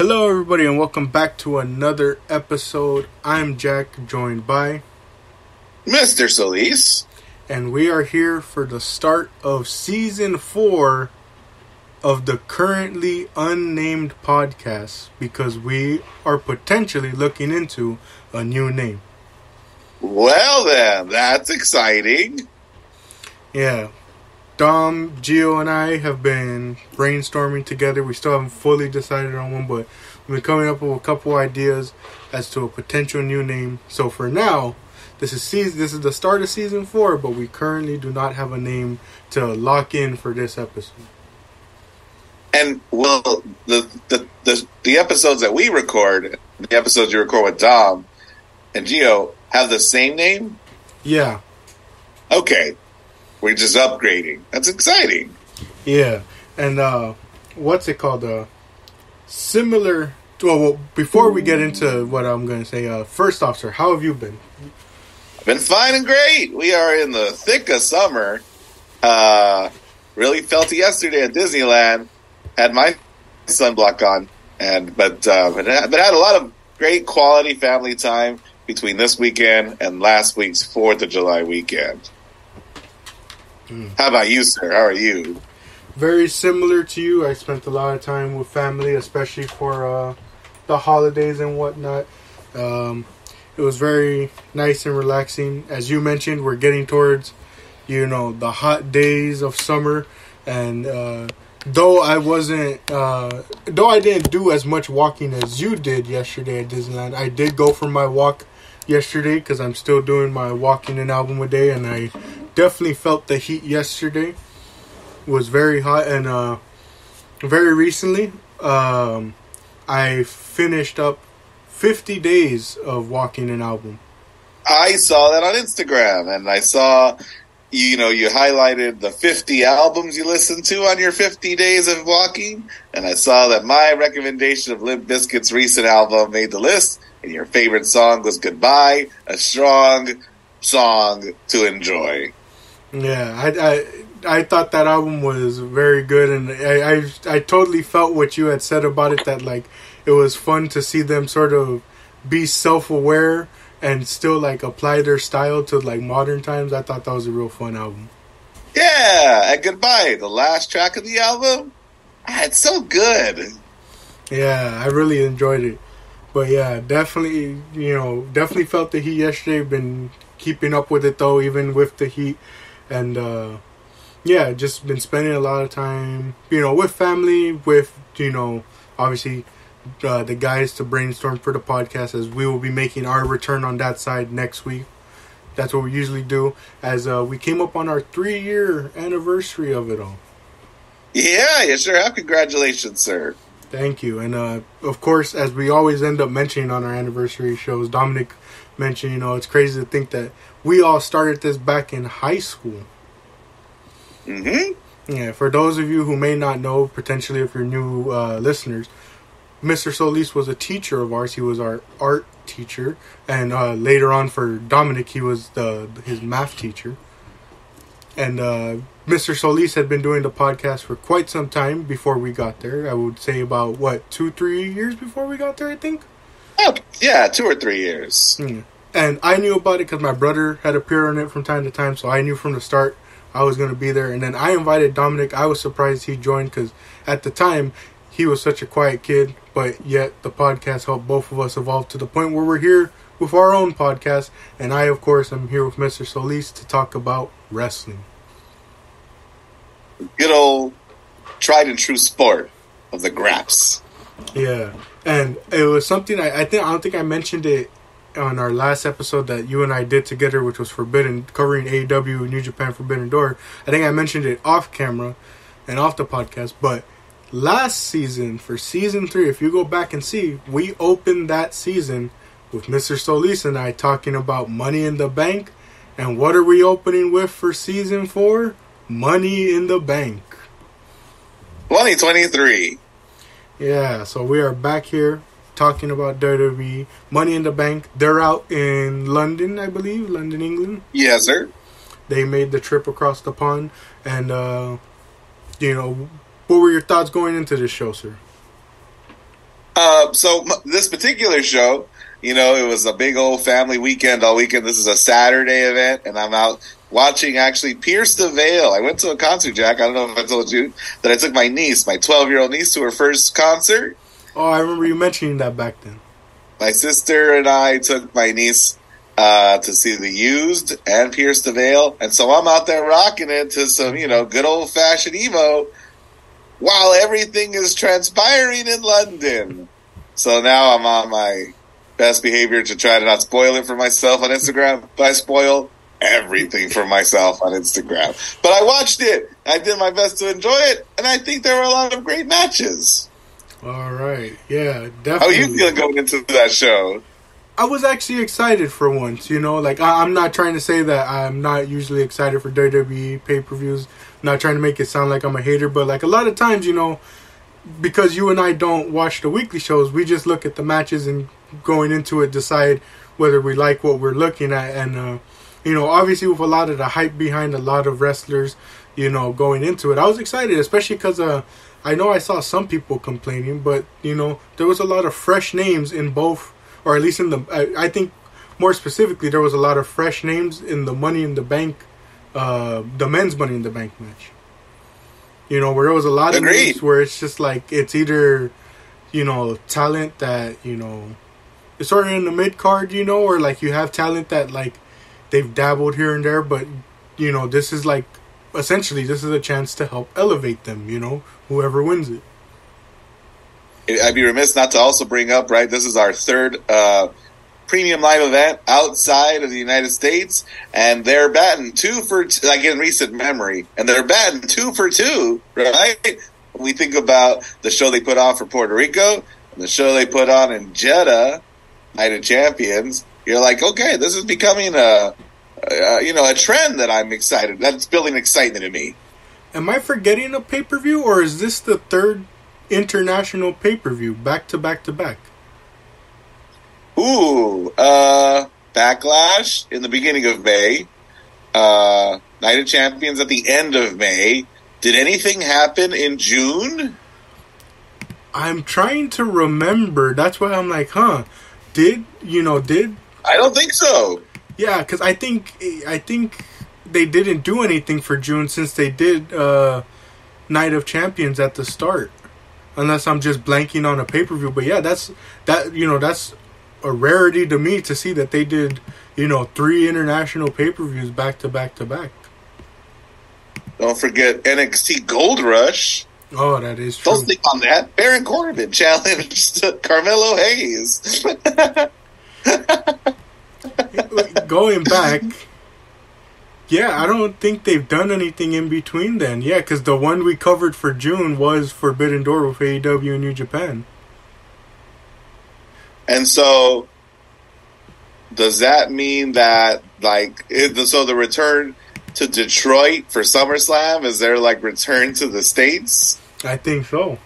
Hello, everybody, and welcome back to another episode. I'm Jack, joined by Mr. Solis, and we are here for the start of Season 4 of the currently unnamed podcast because we are potentially looking into a new name. Well then, that's exciting. Yeah. Dom, Gio, and I have been brainstorming together. We still haven't fully decided on one, but we've been coming up with a couple ideas as to a potential new name. So for now, this is the start of Season 4, but we currently do not have a name to lock in for this episode. And will the episodes that we record, the episodes you record with Dom and Gio, have the same name? Yeah. Okay. We're just upgrading. That's exciting. Yeah. And what's it called? Similar to, well, before we get into what I'm going to say, first off, sir, how have you been? I've been fine and great. We are in the thick of summer. Really felt it yesterday at Disneyland. Had my sunblock on, but had a lot of great quality family time between this weekend and last week's 4th of July weekend. How about you, sir? How are you? Very similar to you. I spent a lot of time with family, especially for the holidays and whatnot. It was very nice and relaxing. As you mentioned, we're getting towards, the hot days of summer. And though I didn't do as much walking as you did yesterday at Disneyland, I did go for my walk yesterday because I'm still doing my walking and album a day, and I definitely felt the heat yesterday. It was very hot, and very recently I finished up 50 days of walking an album. I saw that on Instagram, and I saw you highlighted the 50 albums you listened to on your 50 days of walking, and I saw that my recommendation of Limp Bizkit's recent album made the list, and your favorite song was Goodbye, a strong song to enjoy. Yeah, I thought that album was very good, and I totally felt what you had said about it, that like it was fun to see them sort of be self-aware and still like apply their style to like modern times. I thought that was a real fun album. Yeah, and Goodbye, the last track of the album, it's so good. Yeah, I really enjoyed it. But yeah, definitely felt the heat yesterday. Been keeping up with it though, even with the heat. And just been spending a lot of time, with family, with, obviously the guys to brainstorm for the podcast, as we will be making our return on that side next week. That's what we usually do, as we came up on our 3-year anniversary of it all. Yeah, you sure have. Congratulations, sir. Thank you. And of course, as we always end up mentioning on our anniversary shows, Dominic mentioned, it's crazy to think that we all started this back in high school. Mm-hmm. Yeah, for those of you who may not know, potentially if you're new listeners, Mr. Solis was a teacher of ours. He was our art teacher. And later on for Dominic, he was his math teacher. And Mr. Solis had been doing the podcast for quite some time before we got there. I would say about, 2-3 years before we got there, I think? Oh, yeah, 2 or 3 years. And I knew about it because my brother had appeared on it from time to time, so I knew from the start I was going to be there. And then I invited Dominic. I was surprised he joined because at the time he was such a quiet kid, but yet the podcast helped both of us evolve to the point where we're here with our own podcast. And I, of course, am here with Mr. Solis to talk about wrestling. Good old tried and true sport of the Graps. Yeah, and it was something I don't think I mentioned it on our last episode that you and I did together, which was covering AEW New Japan Forbidden Door. I think I mentioned it off camera and off the podcast, but last season, for season 3, if you go back and see, we opened that season with Mr. Solis and I talking about Money in the Bank. And what are we opening with for season 4? Money in the Bank. 2023. Yeah, so we are back here talking about WWE. Money in the Bank. They're out in London, I believe. London, England. Yes, sir. They made the trip across the pond. And, what were your thoughts going into this show, sir? This particular show, it was a big old family weekend all weekend. This is a Saturday event, and I'm out watching actually Pierce the Veil. I went to a concert, Jack. I don't know if I told you that I took my niece, my 12-year-old niece, to her first concert. Oh, I remember you mentioning that back then. My sister and I took my niece to see The Used and Pierce the Veil, and so I'm out there rocking it to some, good old-fashioned emo while everything is transpiring in London. So now I'm on my best behavior to try to not spoil it for myself on Instagram, but I spoil everything for myself on Instagram. But I watched it. I did my best to enjoy it, and I think there were a lot of great matches. All right. Yeah, definitely. How are you feeling going into that show? I was actually excited for once, I'm not trying to say that I'm not usually excited for WWE pay-per-views. I'm not trying to make it sound like I'm a hater, but like a lot of times, because you and I don't watch the weekly shows, we just look at the matches and going into it decide whether we like what we're looking at. And, obviously with a lot of the hype behind a lot of wrestlers, going into it, I was excited, especially because I know I saw some people complaining, but, there was a lot of fresh names in both, or at least in the, I think more specifically, there was a lot of fresh names in the Money in the Bank, the men's Money in the Bank match. Where there was a lot of names where it's just like, it's either, talent that, it's sort of in the mid-card, or like you have talent that like they've dabbled here and there, but, this is like, essentially, this is a chance to help elevate them, whoever wins it. I'd be remiss not to also bring up, right, this is our third premium live event outside of the United States, and they're batting 2 for 2, like in recent memory, and they're batting 2 for 2, right? When we think about the show they put on for Puerto Rico, and the show they put on in Jeddah, Night of Champions, you're like, okay, this is becoming a trend that I'm excited, that's building excitement in me. Am I forgetting a pay-per-view, or is this the third international pay-per-view, back to back to back? Ooh, Backlash in the beginning of May, Night of Champions at the end of May. Did anything happen in June? I'm trying to remember. That's why I'm like, did I don't think so. Yeah, because I think they didn't do anything for June since they did Night of Champions at the start. Unless I'm just blanking on a pay-per-view. But yeah, that's a rarity to me to see that they did, 3 international pay-per-views back to back to back. Don't forget NXT Gold Rush. Oh, that is true. Don't think on that. Baron Corbin challenged Carmelo Hayes. Going back, yeah, I don't think they've done anything in between then. Yeah, because the one we covered for June was Forbidden Door with AEW and New Japan. And so, does that mean that, so the return to Detroit for SummerSlam, is there, return to the States? I think so.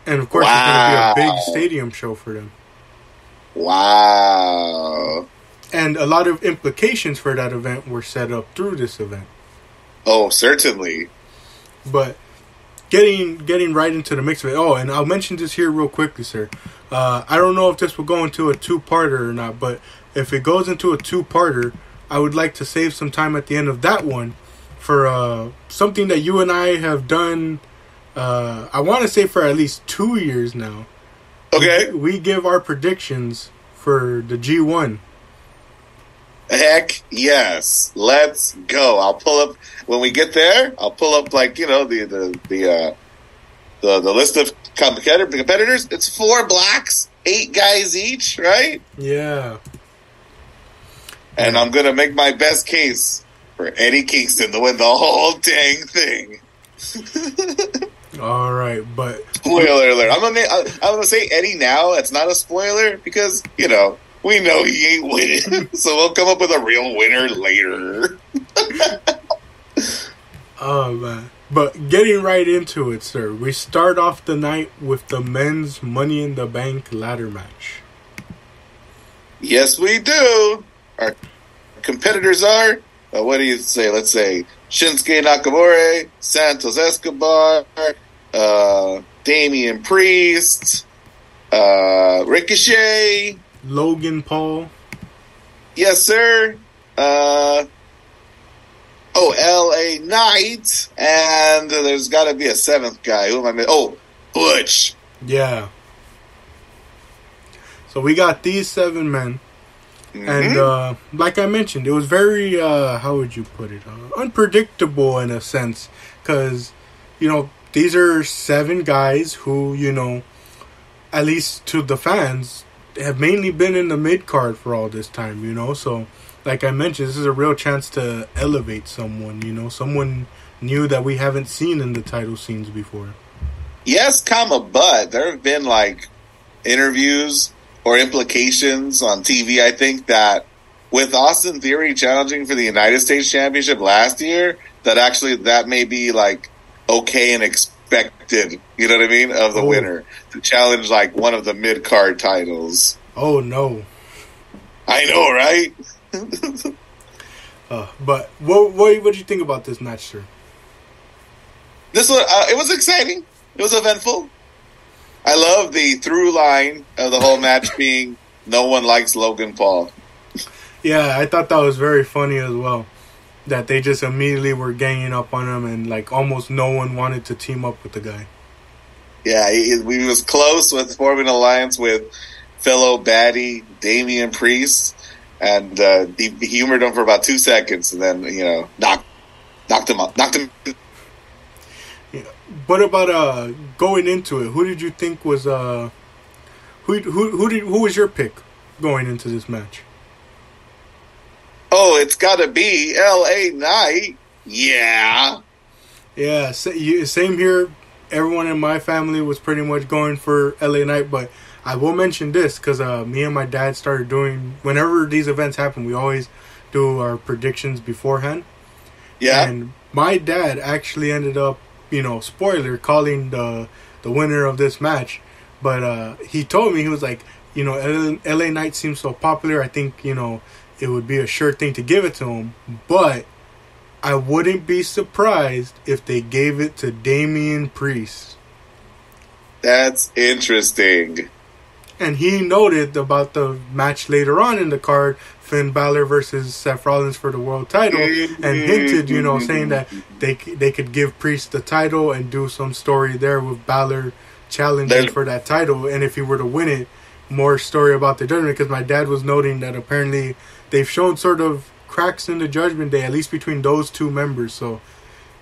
And, of course, It's going to be a big stadium show for them. Wow. And a lot of implications for that event were set up through this event. Oh, certainly. But getting right into the mix of it. Oh, and I'll mention this here real quickly, sir. I don't know if this will go into a 2-parter or not, but if it goes into a 2-parter, I would like to save some time at the end of that one for something that you and I have done, I want to say for at least 2 years now. Okay. We give our predictions for the G1. Heck yes. Let's go. I'll pull up when we get there. I'll pull up the list of competitors. It's 4 blocks, 8 guys each, right? Yeah. And I'm gonna make my best case for Eddie Kingston to win the whole dang thing. All right, but spoiler alert. I'm gonna say Eddie now. It's not a spoiler because we know he ain't winning, so we'll come up with a real winner later. Oh, man. But getting right into it, sir, we start off the night with the men's Money in the Bank ladder match. Yes, we do. Our competitors are, what do you say? Let's say Shinsuke Nakamura, Santos Escobar, Damian Priest, Ricochet. Logan Paul. Yes, sir. LA Knight. And there's got to be a seventh guy. Who am I missing? Oh, Butch. Yeah. So we got these 7 men. And like I mentioned, it was very, how would you put it? Unpredictable in a sense. Because, these are 7 guys who, at least to the fans, have mainly been in the mid-card for all this time, So, like I mentioned, this is a real chance to elevate someone, Someone new that we haven't seen in the title scenes before. Yes, but there have been, interviews or implications on TV, I think, that with Austin Theory challenging for the United States Championship last year, that may be, okay and expected, you know what I mean, of the winner to challenge, one of the mid-card titles. Oh, no. I know, right? But what did you think about this match, sir? This was it was exciting. It was eventful. I love the through line of the whole match being no one likes Logan Paul. Yeah, I thought that was very funny as well. That they just immediately were ganging up on him and almost no one wanted to team up with the guy. Yeah, we was close with forming an alliance with fellow baddie Damian Priest, and he humored him for about 2 seconds, and then knocked him up. Yeah. What about going into it? Who did you think was who was your pick going into this match? Oh, it's got to be LA Knight. Yeah. Yeah, same here. Everyone in my family was pretty much going for LA Knight, but I will mention this because me and my dad started doing, whenever these events happen, we always do our predictions beforehand. Yeah. And my dad actually ended up, spoiler, calling the winner of this match. But he told me, he was like, LA Knight seems so popular. I think, it would be a sure thing to give it to him. But I wouldn't be surprised if they gave it to Damian Priest. That's interesting. And he noted about the match later on in the card, Finn Balor versus Seth Rollins for the world title, and hinted, saying that they could give Priest the title and do some story there with Balor challenging for that title. And if he were to win it, more story about the judgment, because my dad was noting that apparently they've shown sort of cracks in the Judgment Day, at least between those 2 members. So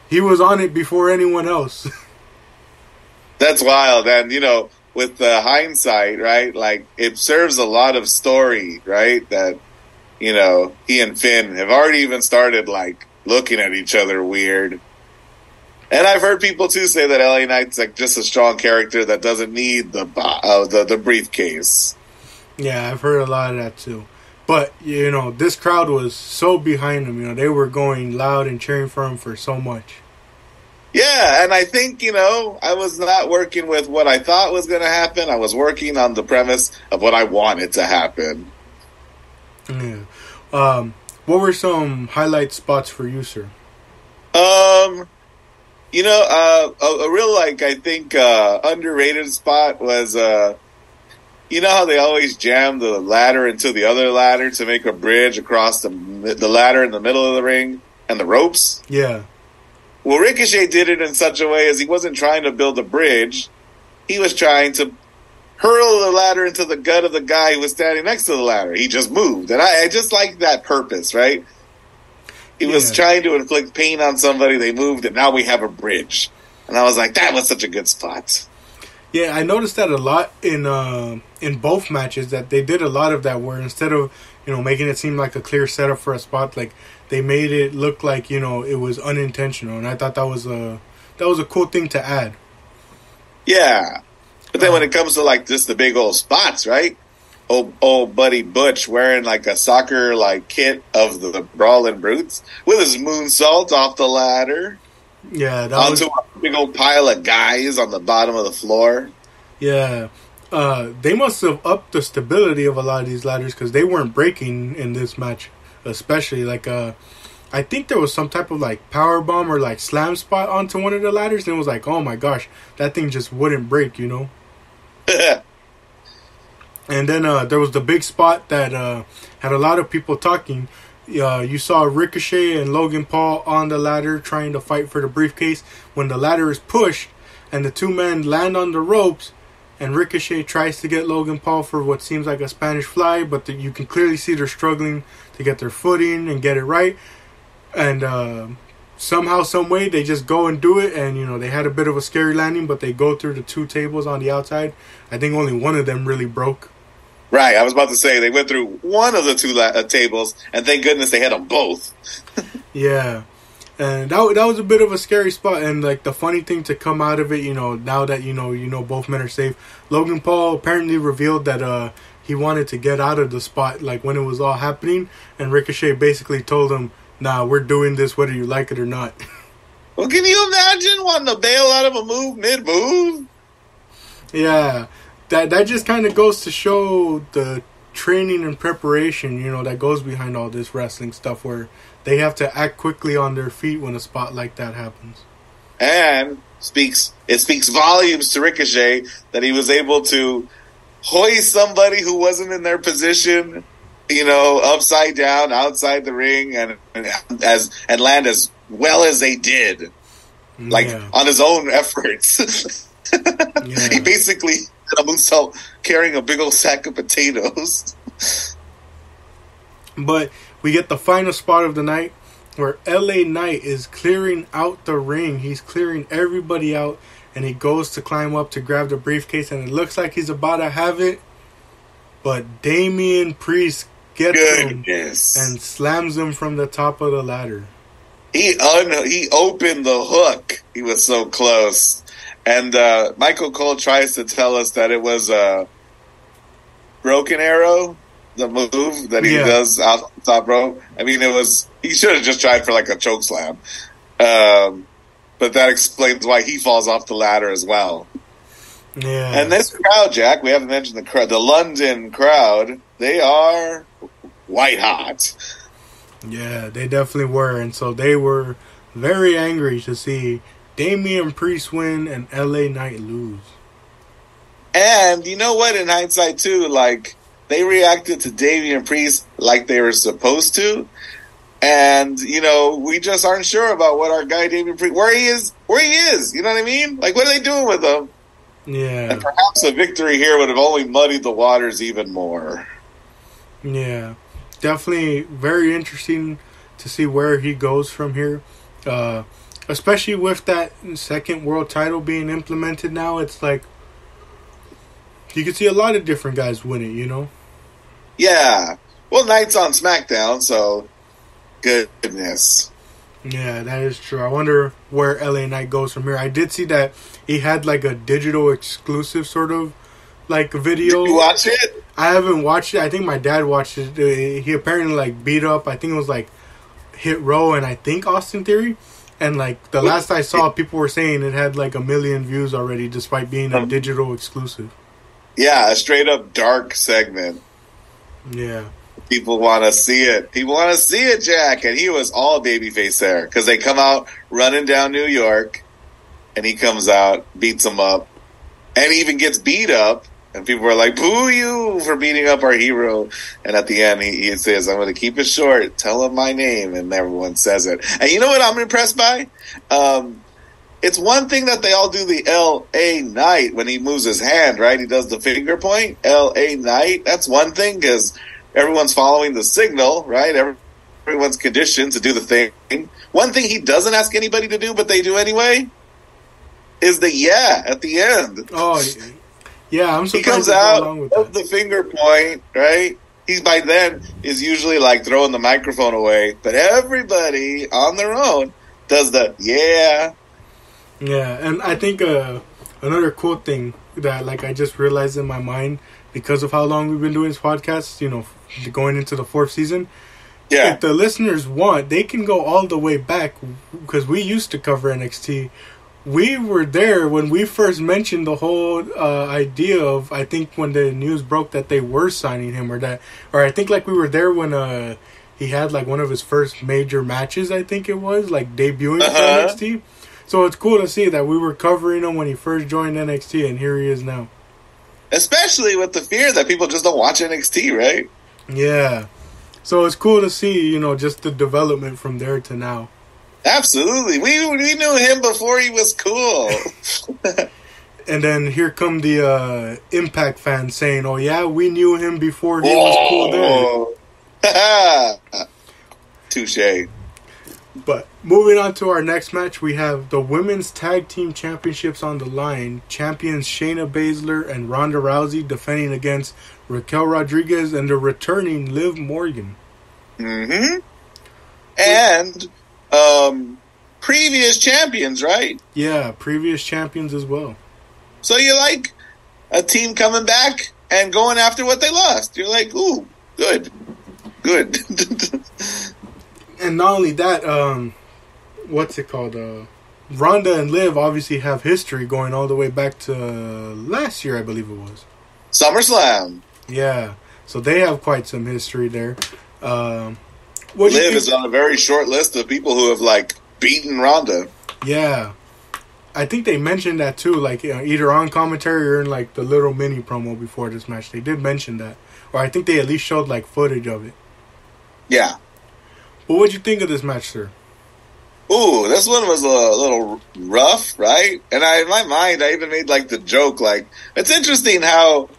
he was on it before anyone else. That's wild. And, with the hindsight, right, it serves a lot of story, right, that, he and Finn have already even started, looking at each other weird. And I've heard people, too, say that LA Knight's, just a strong character that doesn't need the briefcase. Yeah, I've heard a lot of that, too. But, this crowd was so behind him. They were going loud and cheering for him for so much. Yeah, and I think, I was not working with what I thought was going to happen. I was working on the premise of what I wanted to happen. Yeah. What were some highlight spots for you, sir? A real, I think, underrated spot was, how they always jam the ladder into the other ladder to make a bridge across the ladder in the middle of the ring and the ropes? Yeah. Well, Ricochet did it in such a way as he wasn't trying to build a bridge. He was trying to hurl the ladder into the gut of the guy who was standing next to the ladder. He just moved. And I just like that purpose, right? He was trying to inflict pain on somebody. They moved, and now we have a bridge. And I was like, that was such a good spot. Yeah, I noticed that a lot in both matches, that they did a lot of that where instead of, making it seem like a clear setup for a spot, they made it look like, it was unintentional. And I thought that was a cool thing to add. Yeah. But then when it comes to just the big old spots, right? Old buddy Butch wearing a soccer kit of the Brawling Brutes with his moonsault off the ladder. Yeah, that onto a big old pile of guys on the bottom of the floor. Yeah. They must have upped the stability of a lot of these ladders because they weren't breaking in this match, especially. I think there was some type of power bomb or slam spot onto one of the ladders, and it was oh my gosh, that thing just wouldn't break, And then there was the big spot that had a lot of people talking. You saw Ricochet and Logan Paul on the ladder trying to fight for the briefcase. When the ladder is pushed and the two men land on the ropes, and Ricochet tries to get Logan Paul for what seems like a Spanish fly, but you can clearly see they're struggling to get their footing and get it right. And somehow, some way, they just go and do it. And, they had a bit of a scary landing, but they go through the two tables on the outside. I think only one of them really broke. Right, I was about to say, they went through one of the two tables, and thank goodness they had them both. Yeah. And that was a bit of a scary spot. And, like, the funny thing to come out of it, now that, both men are safe, Logan Paul apparently revealed that he wanted to get out of the spot, like, when it was all happening. And Ricochet basically told him, nah, we're doing this whether you like it or not. Well, can you imagine wanting to bail out of a move mid-move? Yeah. That just kind of goes to show the training and preparation, that goes behind all this wrestling stuff, where they have to act quickly on their feet when a spot like that happens. And it speaks volumes to Ricochet that he was able to hoist somebody who wasn't in their position, upside down outside the ring and land as well as they did, like on his own efforts. Yeah. He basically did a moonsault carrying a big old sack of potatoes. But we get the final spot of the night where LA Knight is clearing out the ring. He's clearing everybody out, and he goes to climb up to grab the briefcase, and it looks like he's about to have it. But Damian Priest gets him and slams him from the top of the ladder. He opened the hook. He was so close. And Michael Cole tries to tell us that it was a broken arrow, the move that he does out the top rope. I mean, he should have just tried for like a choke slam. But that explains why he falls off the ladder as well. Yeah. And this crowd, Jack, we haven't mentioned the crowd. The London crowd, they are white hot. Yeah, they definitely were. And so they were very angry to see Damian Priest win and LA Knight lose. And you know what? In hindsight, too, like, they reacted to Damian Priest like they were supposed to. And, we just aren't sure about what our guy Damian Priest, where he is. You know what I mean? Like, what are they doing with him? Yeah. And perhaps a victory here would have only muddied the waters even more. Yeah. Definitely very interesting to see where he goes from here. Especially with that second world title being implemented now, it's like you can see a lot of different guys win it, Yeah. Well, Knight's on SmackDown, so goodness. Yeah, that is true. I wonder where LA Knight goes from here. I did see that he had like a digital exclusive sort of like video. Did you watch it? I haven't watched it. I think my dad watched it. He apparently like beat up, I think it was like Hit Row and I think Austin Theory. And, like, the last I saw, people were saying it had, like, 1 million views already, despite being a digital exclusive. Yeah, a straight-up dark segment. Yeah. People want to see it. People want to see it, Jack. And he was all babyface there. Because they come out running down New York, and he comes out, beats them up, and even gets beat up. And people were like, boo you for beating up our hero. And at the end, he says, I'm going to keep it short. Tell him my name. And everyone says it. And you know what I'm impressed by? It's one thing that they all do the L.A. Knight when he moves his hand, right? He does the finger point, L.A. Knight. That's one thing because everyone's following the signal, right? Everyone's conditioned to do the thing. One thing he doesn't ask anybody to do, but they do anyway, is the at the end. Oh, yeah, I'm surprised. He comes out of the finger point, right? He by then is usually like throwing the microphone away, but everybody on their own does the Yeah, and I think another cool thing that like I just realized in my mind because of how long we've been doing this podcast, going into the 4th season. Yeah. If the listeners want, they can go all the way back because we used to cover NXT. We were there when we first mentioned the whole idea of, I think when the news broke that they were signing him or I think like we were there when he had like one of his first major matches, I think it was, like debuting for NXT. So it's cool to see that we were covering him when he first joined NXT and here he is now. especially with the fear that people just don't watch NXT, right? Yeah. So it's cool to see, just the development from there to now. Absolutely. We knew him before he was cool. And then here come the Impact fans saying, oh, yeah, we knew him before he was cool there. Touche. But moving on to our next match, we have the Women's Tag Team Championships on the line. Champions Shayna Baszler and Ronda Rousey defending against Raquel Rodriguez and the returning Liv Morgan. Mm-hmm. And previous champions, right? Yeah, previous champions as well. So you like a team coming back and going after what they lost. You're like, ooh, good. And not only that, what's it called? Ronda and Liv obviously have history going all the way back to last year, I believe it was. SummerSlam. Yeah, so they have quite some history there. Liv is on a very short list of people who have, beaten Ronda. Yeah. I think they mentioned that too, either on commentary or in, the little mini promo before this match. They did mention that. Or I think they at least showed, footage of it. Yeah. But what'd you think of this match, sir? Ooh, this one was a little rough, right? And in my mind, I even made, the joke, it's interesting how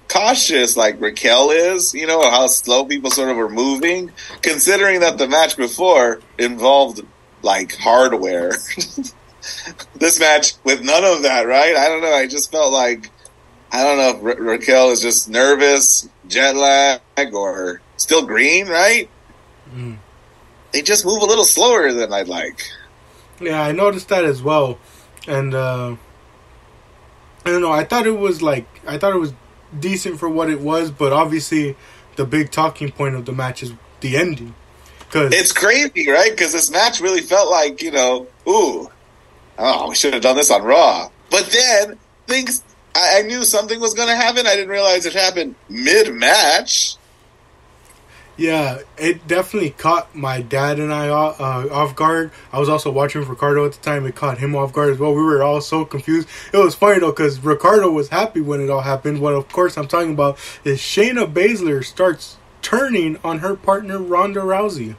cautious, Raquel is, how slow people sort of were moving, considering that the match before involved, hardware. This match with none of that, right? I don't know. I just felt I don't know if Raquel is just nervous, jet lag, or still green, right? Mm. They just move a little slower than I'd like. Yeah, I noticed that as well. And, I don't know, I thought it was decent for what it was, but obviously the big talking point of the match is the ending. It's crazy, right? Because this match really felt we should have done this on Raw. But then, I knew something was going to happen. I didn't realize it happened mid-match. Yeah, it definitely caught my dad and I off guard. I was also watching with Ricardo at the time. It caught him off guard as well. We were all so confused. It was funny, though, because Ricardo was happy when it all happened. What, of course, I'm talking about is Shayna Baszler starts turning on her partner, Ronda Rousey.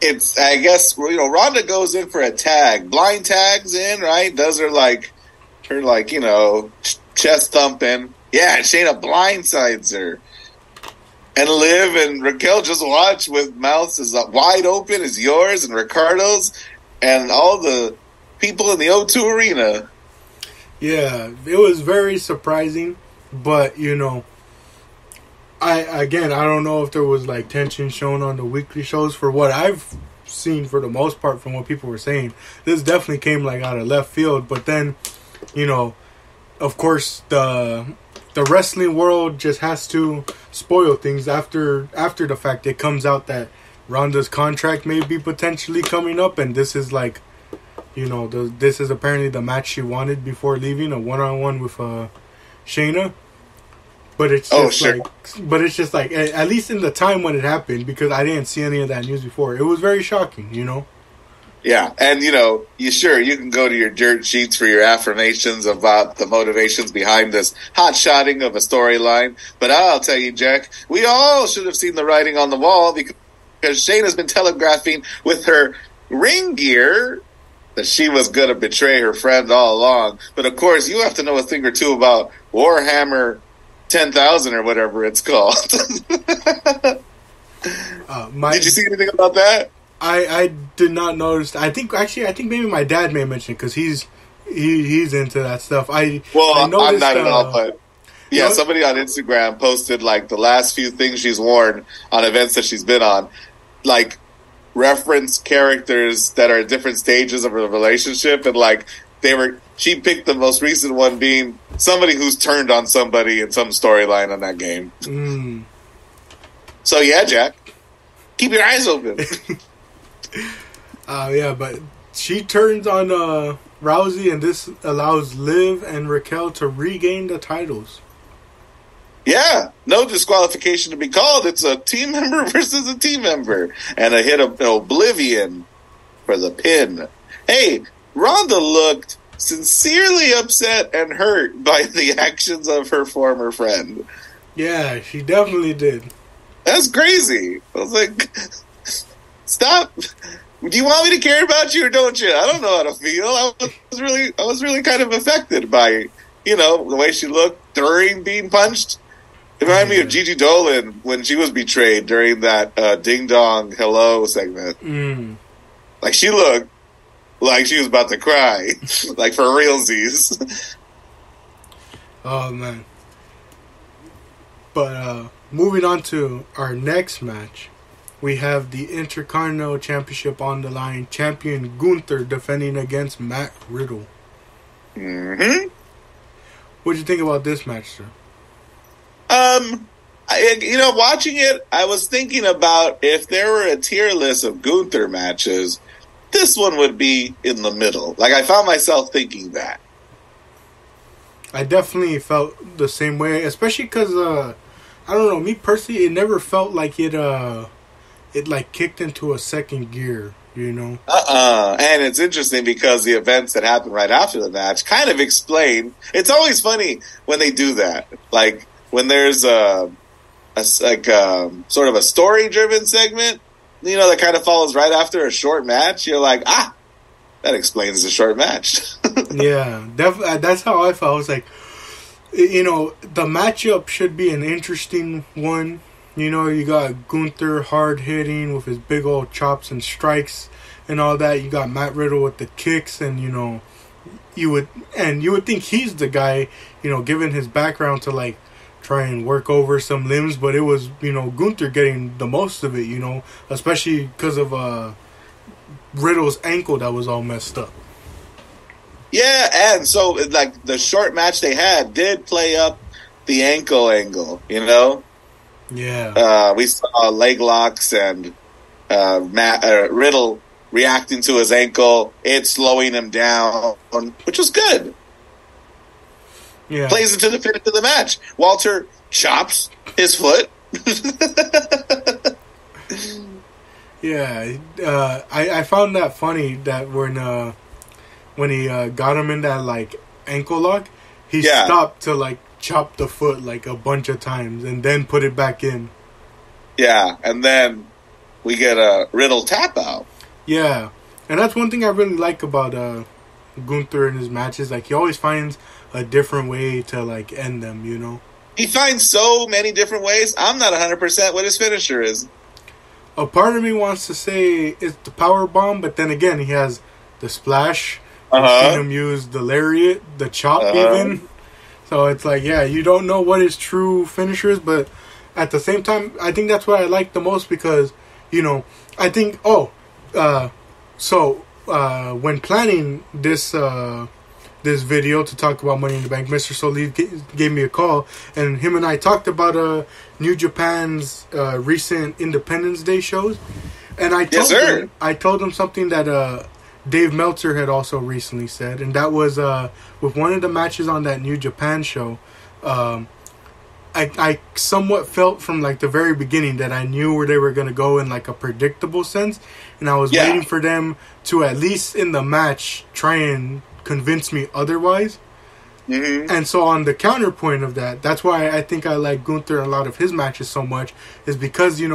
It's, I guess, Ronda goes in for a tag. Blind tags in, right? Does her, chest thumping. Yeah, Shayna blindsides her. And Liv and Raquel just watch with mouths as wide open as yours and Ricardo's and all the people in the O2 Arena. Yeah, it was very surprising, but, I don't know if there was, tension shown on the weekly shows. For what I've seen, for the most part, from what people were saying, this definitely came, out of left field. But then, of course, the wrestling world just has to spoil things after the fact. It comes out that Ronda's contract may be potentially coming up, and this is this is apparently the match she wanted before leaving, a one-on-one with Shayna. But it's just at least in the time when it happened, because I didn't see any of that news before, it was very shocking, Yeah, and you can go to your dirt sheets for your affirmations about the motivations behind this hot-shotting of a storyline. But I'll tell you, Jack, we all should have seen the writing on the wall, because Shayna's been telegraphing with her ring gear that she was going to betray her friend all along. But of course, you have to know a thing or two about Warhammer 10,000 or whatever it's called. Did you see anything about that? I did not notice. I think maybe my dad may mention it, because he's into that stuff. I noticed, I'm not at all, but yeah, somebody on Instagram posted the last few things she's worn on events that she's been on, reference characters that are at different stages of a relationship, and she picked the most recent one being somebody who's turned on somebody in some storyline on that game. Mm. So yeah, Jack, keep your eyes open. Yeah, but she turns on Rousey, and this allows Liv and Raquel to regain the titles. Yeah, no disqualification to be called. It's a team member versus a team member. And a hit of Oblivion for the pin. Hey, Ronda looked sincerely upset and hurt by the actions of her former friend. Yeah, she definitely did. That's crazy. I was like, stop. Do you want me to care about you or don't you? I don't know how to feel. I was really kind of affected by, the way she looked during being punched. It reminded me of Gigi Dolan when she was betrayed during that Ding Dong Hello segment. Like, she looked like she was about to cry. Like, for realsies. Oh, man. But, moving on to our next match, we have the Intercontinental Championship on the line. Champion Gunther defending against Matt Riddle. Mm-hmm. What'd you think about this match, sir? Watching it, I was thinking about if there were a tier list of Gunther matches, this one would be in the middle. Like, I found myself thinking that. I definitely felt the same way, especially because, I don't know, me personally, it never felt like it kicked into a second gear, And it's interesting because the events that happened right after the match kind of explain. It's always funny when they do that. Like, when there's sort of a story-driven segment, that kind of follows right after a short match, you're like, that explains the short match. Yeah, that's how I felt. I was like, the matchup should be an interesting one. You got Gunther hard-hitting with his big old chops and strikes and all that. You got Matt Riddle with the kicks, and, you would think he's the guy, given his background to, like, try and work over some limbs, but it was, Gunther getting the most of it, especially because of Riddle's ankle that was all messed up. Yeah, and so, like, the short match they had did play up the ankle angle, Yeah. We saw leg locks and Riddle reacting to his ankle, it slowing him down, which was good. Yeah. Plays into the finish of the match. Walter chops his foot. Yeah, I found that funny that when he got him in that, like, ankle lock, he stopped to, like, chop the foot, like, a bunch of times and then put it back in. Yeah, and then we get a Riddle tap out. Yeah, and that's one thing I really like about Gunther in his matches. Like, he always finds a different way to, like, end them, He finds so many different ways. I'm not 100% what his finisher is. A part of me wants to say it's the power bomb, but then again, he has the splash. I've seen him use the lariat, the chop even. So it's like, yeah, you don't know what his true finisher is, but at the same time, I think that's what I like the most because, I think, when planning this video to talk about Money in the Bank, Mr. Solis gave me a call, and him and I talked about New Japan's recent Independence Day shows, and I told him something that Dave Meltzer had also recently said, and that was with one of the matches on that New Japan show. I somewhat felt from, like, the very beginning that I knew where they were going to go in, like, a predictable sense, and I was waiting for them to, at least in the match, try and convince me otherwise. Mm-hmm. And so on the counterpoint of that, that's why I think I like Gunther in a lot of his matches so much, is because, he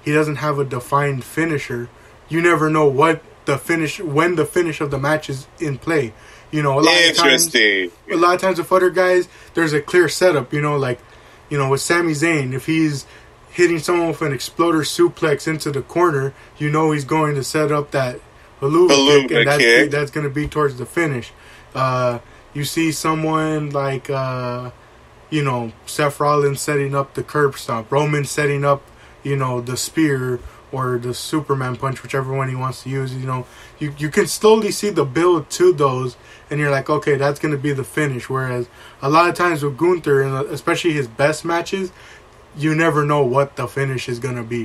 doesn't have a defined finisher. You never know when the finish of the match is in play. A lot of times with other guys, there's a clear setup, with Sami Zayn, if he's hitting someone with an exploder suplex into the corner, he's going to set up that Haluva kick, and that's going to be towards the finish. You see someone like, Seth Rollins setting up the curb stomp, Roman setting up, the spear or the Superman punch, whichever one he wants to use. You can slowly see the build to those, and you're like, okay, that's going to be the finish. Whereas a lot of times with Gunther, and especially his best matches, you never know what the finish is going to be,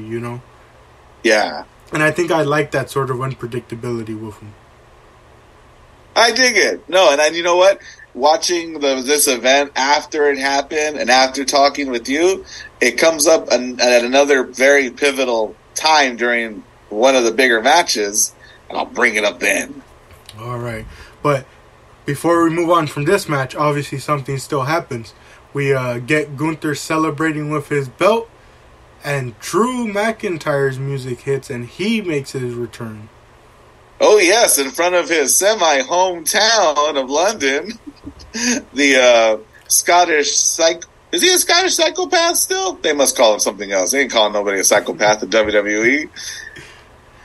Yeah. And I think I like that sort of unpredictability with him. I dig it. No, and then you know what? Watching this event after it happened and after talking with you, it comes up at another very pivotal time during one of the bigger matches, and I'll bring it up then. All right. But before we move on from this match, obviously something still happens. We get Gunther celebrating with his belt, and Drew McIntyre's music hits, and he makes his return. Oh, yes, in front of his semi-hometown of London. The Scottish psych... Is he a Scottish psychopath still? They must call him something else. They ain't calling nobody a psychopath in WWE.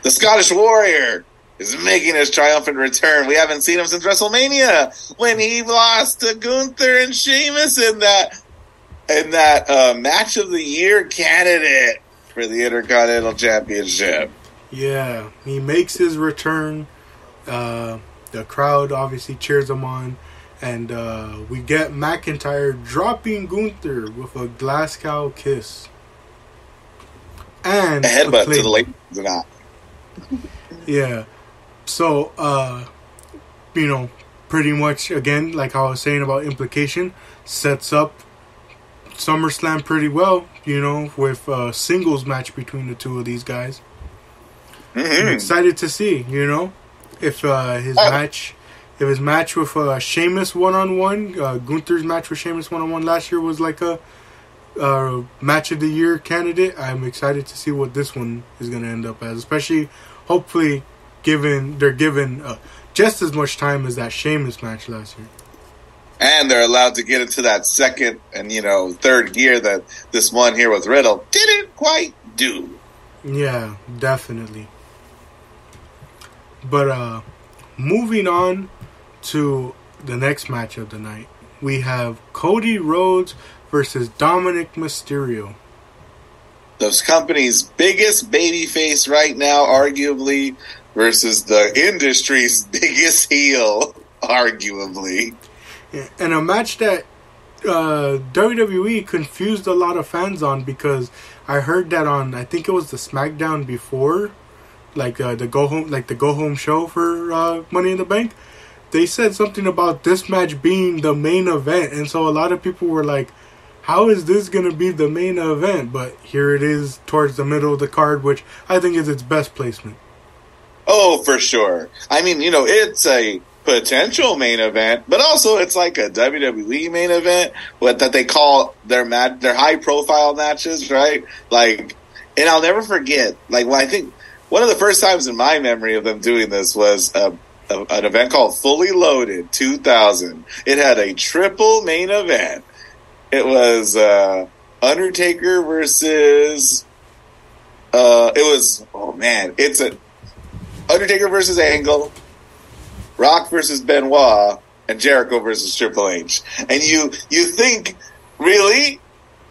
The Scottish Warrior is making his triumphant return. We haven't seen him since WrestleMania, when he lost to Gunther and Sheamus in that match of the year candidate for the Intercontinental Championship. Yeah, he makes his return. The crowd obviously cheers him on. And we get McIntyre dropping Gunther with a Glasgow kiss. And a headbutt to the ladies. Yeah. So, pretty much, again, like how I was saying about implication, sets up SummerSlam pretty well, with a singles match between the two of these guys. Mm-hmm. I'm excited to see, if his match with Sheamus one-on-one, Gunther's match with Sheamus one-on-one last year was like a match of the year candidate. I'm excited to see what this one is going to end up as, especially, hopefully, they're given just as much time as that Sheamus match last year. And they're allowed to get into that second and, third gear that this one here with Riddle didn't quite do. Yeah, definitely. But, moving on to the next match of the night, we have Cody Rhodes versus Dominic Mysterio. Those company's biggest babyface right now, arguably, versus the industry's biggest heel, arguably. Yeah, and a match that WWE confused a lot of fans on, because I heard that on, I think it was the SmackDown before, like the go home show for Money in the Bank. They said something about this match being the main event, and so a lot of people were like, how is this going to be the main event? But here it is towards the middle of the card, which I think is its best placement. Oh, for sure. I mean, it's a potential main event, but also it's like a WWE main event that they call their high profile matches, right? Like, and I'll never forget, like, I think one of the first times in my memory of them doing this was an event called Fully Loaded 2000. It had a triple main event. It was Undertaker versus it's a Undertaker versus Angle, Rock versus Benoit, and Jericho versus Triple H. And you think, really?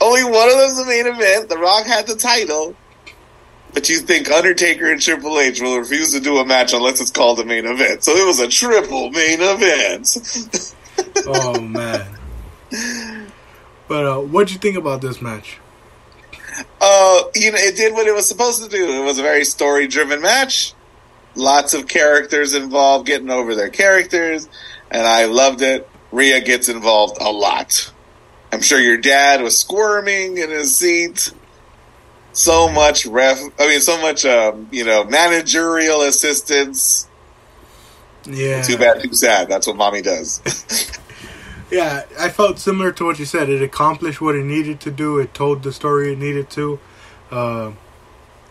Only one of them's the main event. The Rock had the title. But you think Undertaker and Triple H will refuse to do a match unless it's called a main event. So it was a triple main event. Oh, man. But what'd you think about this match? It did what it was supposed to do. It was a very story-driven match. Lots of characters involved, getting over their characters. And I loved it. Rhea gets involved a lot. I'm sure your dad was squirming in his seat. So much managerial assistance. Yeah. Too bad, too sad. That's what mommy does. Yeah, I felt similar to what you said. It accomplished what it needed to do. It told the story it needed to.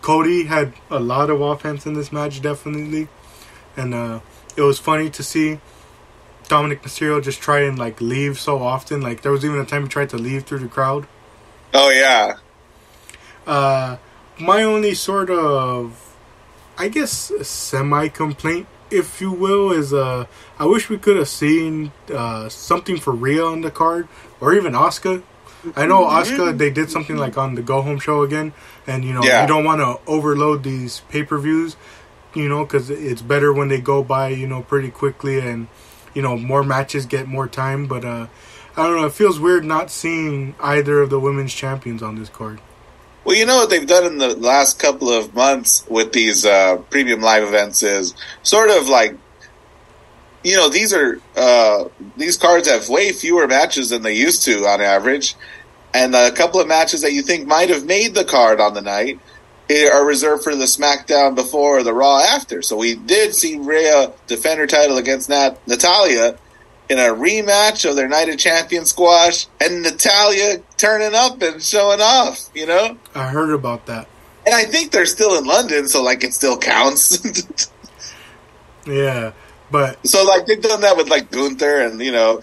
Cody had a lot of offense in this match, definitely. And it was funny to see Dominic Mysterio just try and leave so often. Like, there was even a time he tried to leave through the crowd. Oh, yeah. My only sort of, I guess, semi-complaint, if you will, is I wish we could have seen something for Rhea on the card, or even Asuka. I know Asuka, they did something like on the Go Home show again, and you don't want to overload these pay-per-views, because it's better when they go by, pretty quickly, and more matches get more time. But I don't know, it feels weird not seeing either of the women's champions on this card. Well, what they've done in the last couple of months with these premium live events is sort of like, these cards have way fewer matches than they used to on average, and a couple of matches that you think might have made the card on the night are reserved for the SmackDown before or the Raw after. So we did see Rhea defend her title against Natalia, in a rematch of their Night of Champions squash, and Natalya turning up and showing off, you know? I heard about that. And I think they're still in London, so, like, it still counts. Yeah, but... So, like, they've done that with, like, Gunther and, you know,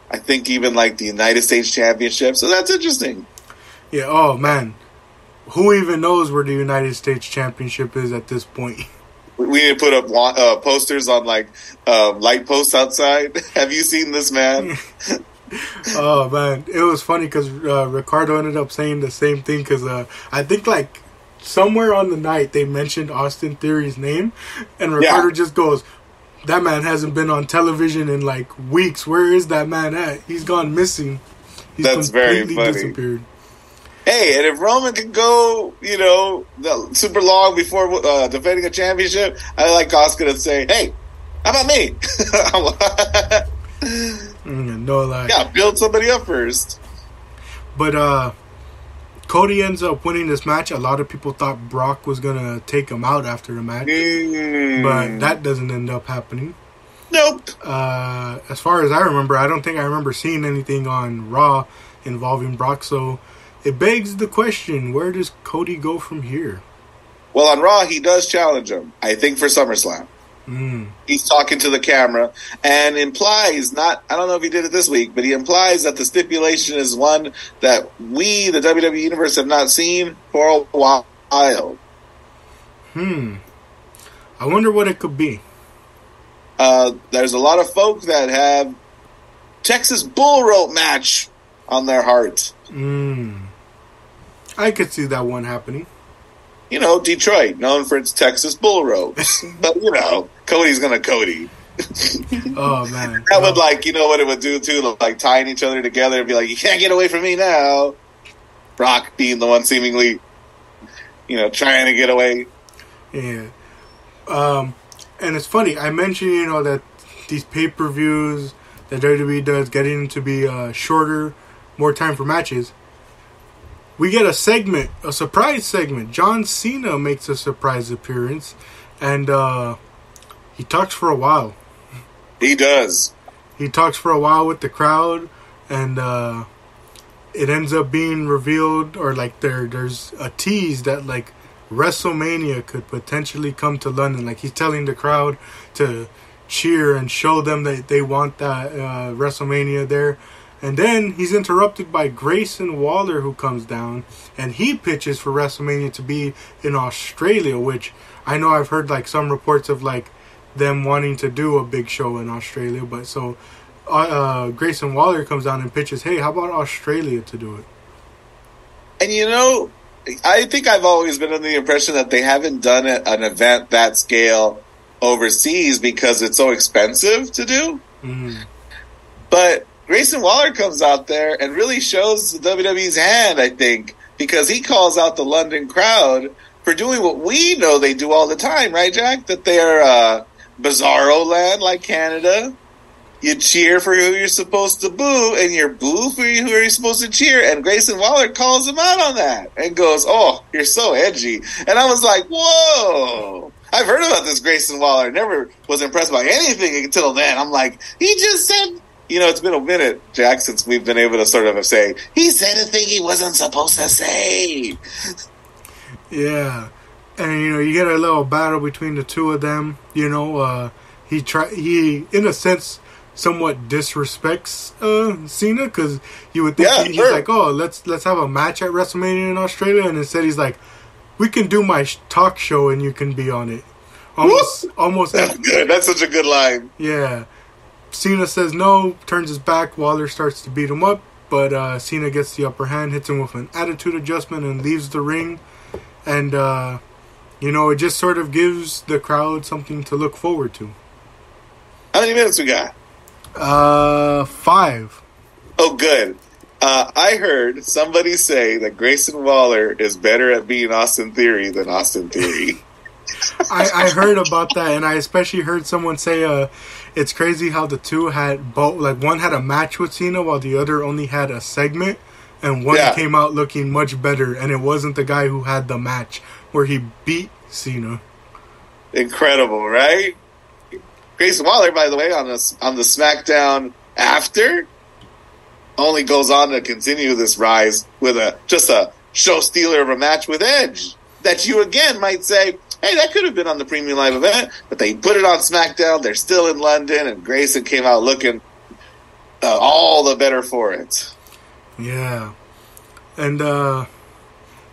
I think even, like, the United States Championship. So that's interesting. Yeah, oh, man. Who even knows where the United States Championship is at this point? We need to put up posters on, like, light posts outside. Have you seen this man? Oh, man. It was funny because Ricardo ended up saying the same thing because I think, like, somewhere on the night they mentioned Austin Theory's name, and Ricardo just goes, that man hasn't been on television in, like, weeks. Where is that man at? He's gone missing. That's very funny. Disappeared. Hey, and if Roman can go, you know, super long before defending a championship, I like Asuka to say, hey, how about me? No lie. Yeah, build somebody up first. But Cody ends up winning this match. A lot of people thought Brock was going to take him out after the match. But that doesn't end up happening. Nope. As far as I remember, I don't think I remember seeing anything on Raw involving Brock, so... It begs the question, where does Cody go from here? Well, on Raw, he does challenge him, I think, for SummerSlam. He's talking to the camera and implies, I don't know if he did it this week, but he implies that the stipulation is one that we, the WWE Universe, have not seen for a while. I wonder what it could be. There's a lot of folk that have Texas Bull Rope match on their heart. I could see that one happening. You know, Detroit, known for its Texas Bull Ropes. But, you know, Cody's gonna Cody. Oh, man. That would, like, you know what it would do, too? Like, tying each other together and be like, you can't get away from me now. Brock being the one seemingly, you know, trying to get away. Yeah. And it's funny. I mentioned, you know, that these pay-per-views that WWE does, getting them to be shorter, more time for matches. We get a surprise segment. John Cena makes a surprise appearance, and he talks for a while. He does. He talks for a while with the crowd, and it ends up being revealed, or like there's a tease that like WrestleMania could potentially come to London. Like he's telling the crowd to cheer and show them that they want that WrestleMania there. And then he's interrupted by Grayson Waller, who comes down, and he pitches for WrestleMania to be in Australia, which I know I've heard like some reports of like them wanting to do a big show in Australia. But so Grayson Waller comes down and pitches, hey, how about Australia to do it? And you know, I think I've always been under the impression that they haven't done an event that scale overseas because it's so expensive to do. But Grayson Waller comes out there and really shows the WWE's hand, I think, because he calls out the London crowd for doing what we know they do all the time, right, Jack? That they're bizarro land like Canada. You cheer for who you're supposed to boo, and you boo for who you're supposed to cheer. And Grayson Waller calls him out on that and goes, oh, you're so edgy. And I was like, whoa. I've heard about this Grayson Waller. Never was impressed by anything until then. I'm like, he just said... You know, it's been a minute, Jack, since we've been able to sort of say, he said a thing he wasn't supposed to say. Yeah. And, you know, you get a little battle between the two of them. You know, he in a sense, somewhat disrespects Cena, because you would think he's like, oh, let's have a match at WrestleMania in Australia. And instead he's like, we can do my talk show and you can be on it. Almost. That's good. That's such a good line. Yeah. Cena says no, turns his back. Waller starts to beat him up, but Cena gets the upper hand, hits him with an attitude adjustment, and leaves the ring. And, you know, it just sort of gives the crowd something to look forward to. How many minutes we got? 5. Oh, good. I heard somebody say that Grayson Waller is better at being Austin Theory than Austin Theory. I heard about that, and I especially heard someone say it's crazy how the two had both, like one had a match with Cena while the other only had a segment, and one came out looking much better, and it wasn't the guy who had the match where he beat Cena. Incredible, right? Grayson Waller, by the way, on the SmackDown after only goes on to continue this rise with just a show stealer of a match with Edge that you again might say, hey, that could have been on the Premium Live event, but they put it on SmackDown. They're still in London, and Grayson came out looking all the better for it. Yeah. And,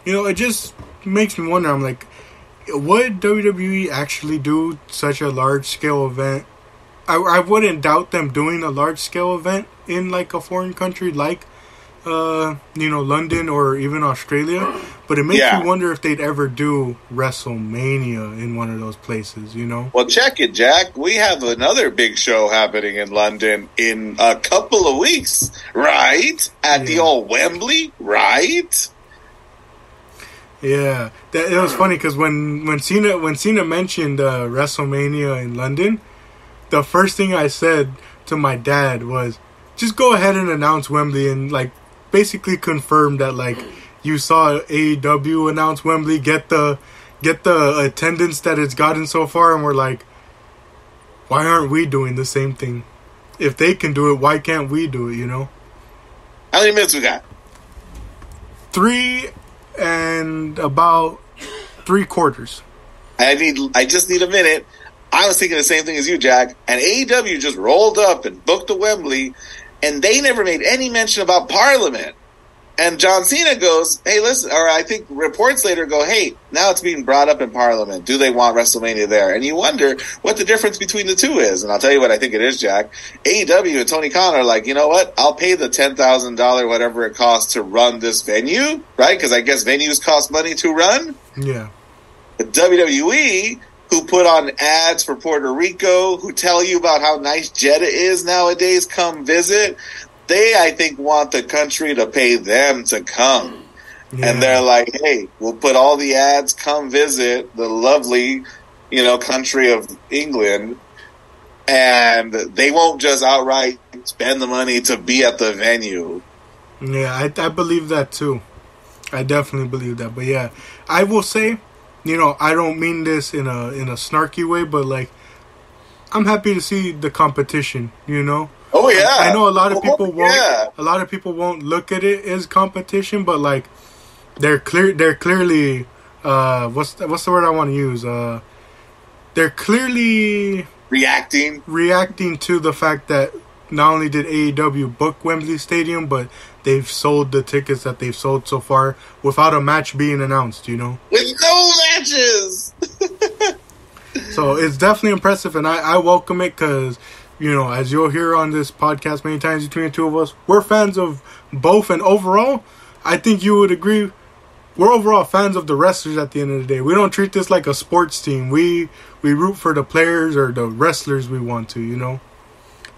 it just makes me wonder. I'm like, would WWE actually do such a large-scale event? I wouldn't doubt them doing a large-scale event in, like, a foreign country like, London or even Australia. But it makes me wonder if they'd ever do WrestleMania in one of those places, Well, check it, Jack. We have another big show happening in London in a couple of weeks, right? At the old Wembley, right? Yeah, it was funny because when Cena mentioned WrestleMania in London, the first thing I said to my dad was, just go ahead and announce Wembley and, like, basically confirm that, like, you saw AEW announce Wembley, get the attendance that it's gotten so far, and we're like, why aren't we doing the same thing? If they can do it, why can't we do it, How many minutes we got? 3 and about 3/4. I just need a minute. I was thinking the same thing as you, Jack. And AEW just rolled up and booked the Wembley, and they never made any mention about Parliament. And John Cena goes, hey, listen, or I think reports later go, hey, now it's being brought up in Parliament. Do they want WrestleMania there? And you wonder what the difference between the two is. And I'll tell you what I think it is, Jack. AEW and Tony Khan are like, you know what? I'll pay the $10,000, whatever it costs to run this venue, right? Because I guess venues cost money to run. Yeah. But WWE, who put on ads for Puerto Rico, who tell you about how nice Jeddah is nowadays, come visit. They, I think, want the country to pay them to come. Yeah. And they're like, hey, we'll put all the ads, come visit the lovely, country of England. And they won't just outright spend the money to be at the venue. Yeah, I believe that too. I definitely believe that. But yeah, I will say, I don't mean this in a snarky way, but, like, I'm happy to see the competition, Oh yeah, I know a lot of people won't. Yeah. A lot of people won't look at it as competition, but, like, they're clearly what's the word I want to use? They're clearly reacting to the fact that not only did AEW book Wembley Stadium, but they've sold the tickets that they've sold so far without a match being announced. With no matches. So it's definitely impressive, and I welcome it because, as you'll hear on this podcast many times between the two of us, we're fans of both, and overall, I think you would agree, we're overall fans of the wrestlers at the end of the day. We don't treat this like a sports team. We root for the players or the wrestlers we want to,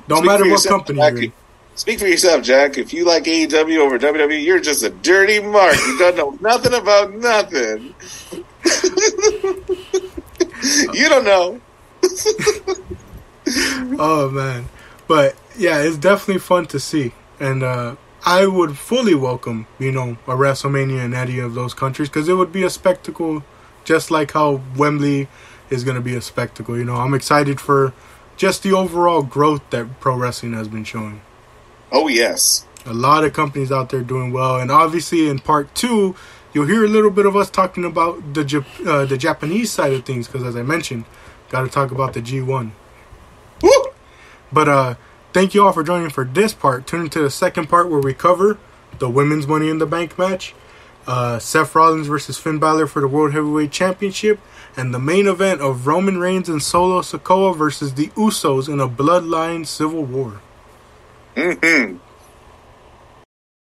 Don't matter what company you're in. Speak for yourself, Jack. If you like AEW over WWE, you're just a dirty mark. You don't know nothing about nothing. You don't know. Oh, man. But, yeah, it's definitely fun to see. And I would fully welcome, a WrestleMania in any of those countries because it would be a spectacle just like how Wembley is going to be a spectacle. I'm excited for just the overall growth that pro wrestling has been showing. Oh, yes. A lot of companies out there doing well. And obviously in part 2, you'll hear a little bit of us talking about the Japanese side of things because, as I mentioned, got to talk about the G1. Woo! But thank you all for joining for this part. Tune into the second part where we cover the women's Money in the Bank match, Seth Rollins versus Finn Balor for the World Heavyweight Championship, and the main event of Roman Reigns and Solo Sikoa versus the Usos in a Bloodline Civil War. Mm-hmm.